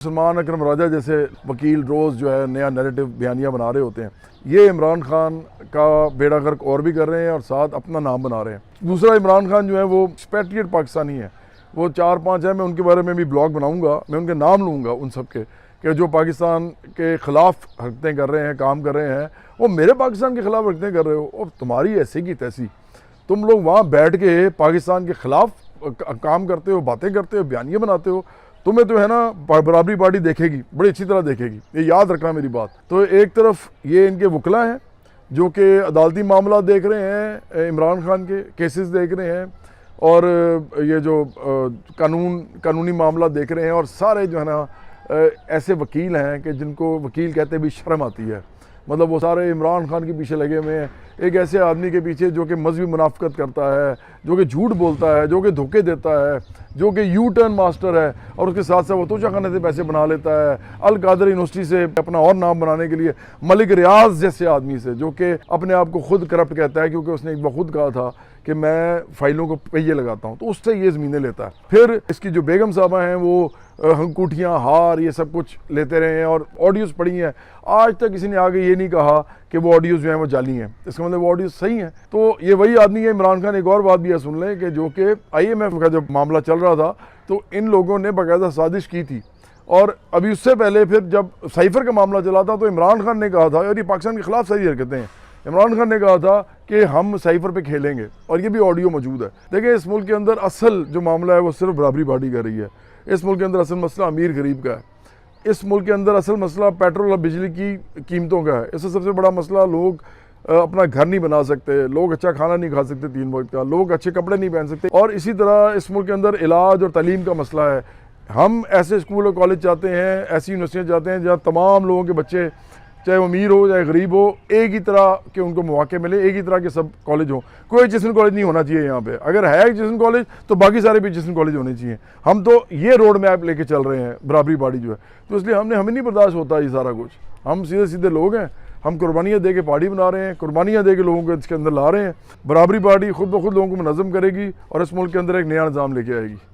सलमान अकरम राजा जैसे वकील रोज़ जो है नया नैरेटिव बयानियाँ बना रहे होते हैं। ये इमरान खान का बेड़ा गर्क और भी कर रहे हैं और साथ अपना नाम बना रहे हैं। दूसरा, इमरान खान जो है वो एक्सपेट्रिएट पाकिस्तानी है। वो 4-5 है, मैं उनके बारे में भी ब्लॉग बनाऊंगा, मैं उनके नाम लूँगा उन सब के कि जो पाकिस्तान के ख़िलाफ़ हरकतें कर रहे हैं, काम कर रहे हैं। वो मेरे पाकिस्तान के ख़िलाफ़ हरकतें कर रहे हो और तुम्हारी ऐसी की तैसी, तुम लोग वहाँ बैठ के पाकिस्तान के ख़िलाफ़ काम करते हो, बातें करते हो, बयानियाँ बनाते हो। तुम्हें तो है ना बराबरी पार्टी देखेगी, बड़ी अच्छी तरह देखेगी, ये याद रखना मेरी बात। तो एक तरफ ये इनके वकला हैं जो कि अदालती मामला देख रहे हैं, इमरान खान के केसेस देख रहे हैं और ये जो कानूनी मामला देख रहे हैं, और सारे जो है ना ऐसे वकील हैं कि जिनको वकील कहते भी शर्म आती है। मतलब वो सारे इमरान खान के पीछे लगे हुए हैं, एक ऐसे आदमी के पीछे जो कि मजहबी मुनाफकत करता है, जो कि झूठ बोलता है, जो कि धोखे देता है, जो कि यू टर्न मास्टर है और उसके साथ साथ वो तोशा खाने से पैसे बना लेता है। अल कादर यूनिवर्सिटी से अपना और नाम बनाने के लिए मलिक रियाज जैसे आदमी से, जो कि अपने आप को खुद करप्ट कहता है क्योंकि उसने एक बार खुद कहा था कि मैं फाइलों को पहिए लगाता हूँ, तो उससे ये ज़मीनें लेता है। फिर इसकी जो बेगम साहबा हैं वो अंगूठियाँ, हार, ये सब कुछ लेते रहे हैं और ऑडियोज़ पड़ी हैं। आज तक किसी ने आगे ये नहीं कहा कि वो ऑडियोज़ जो हैं वो जाली हैं, इसका मतलब वो ऑडियोज़ सही हैं। तो ये वही आदमी है इमरान खान। एक और बात भी है, सुन लें कि जो कि IMF का जब मामला चल रहा था तो इन लोगों ने बाकायदा साजिश की थी, और अभी उससे पहले फिर जब साइफर का मामला चला था तो इमरान खान ने कहा था, और ये पाकिस्तान के ख़िलाफ़ सारी हरकतें हैं, इमरान खान ने कहा था कि हम साइफर पे खेलेंगे, और ये भी ऑडियो मौजूद है। देखिए, इस मुल्क के अंदर असल जो मामला है वो सिर्फ बराबरी पार्टी कर रही है। इस मुल्क के अंदर असल मसला अमीर गरीब का है। इस मुल्क के अंदर असल मसला पेट्रोल और बिजली की कीमतों का है। इससे सबसे बड़ा मसला लोग अपना घर नहीं बना सकते, लोग अच्छा खाना नहीं खा सकते 3 वक्त का, लोग अच्छे कपड़े नहीं पहन सकते। और इसी तरह इस मुल्क के अंदर इलाज और तालीम का मसला है। हम ऐसे स्कूल और कॉलेज चाहते हैं, ऐसी यूनिवर्सिटियाँ चाहते हैं जहाँ तमाम लोगों के बच्चे, चाहे वो अमीर हो चाहे गरीब हो, एक ही तरह के उनको मौके मिले, एक ही तरह के सब कॉलेज हो। कोई जिसन कॉलेज नहीं होना चाहिए यहाँ पे। अगर है जिसन कॉलेज तो बाकी सारे भी जिसन कॉलेज होने चाहिए। हम तो ये रोड मैप लेके चल रहे हैं, बराबरी पार्टी जो है। तो इसलिए हमें नहीं बर्दाश्त होता ये सारा कुछ। हम सीधे सीधे लोग हैं, हम कुर्बानियाँ दे के पार्टी बना रहे हैं, कुर्बानियाँ दे के लोगों को इसके अंदर ला रहे हैं। बराबरी पार्टी खुद ब खुद लोगों को मुनज़्ज़म करेगी और इस मुल्क के अंदर एक नया निज़ाम लेके आएगी।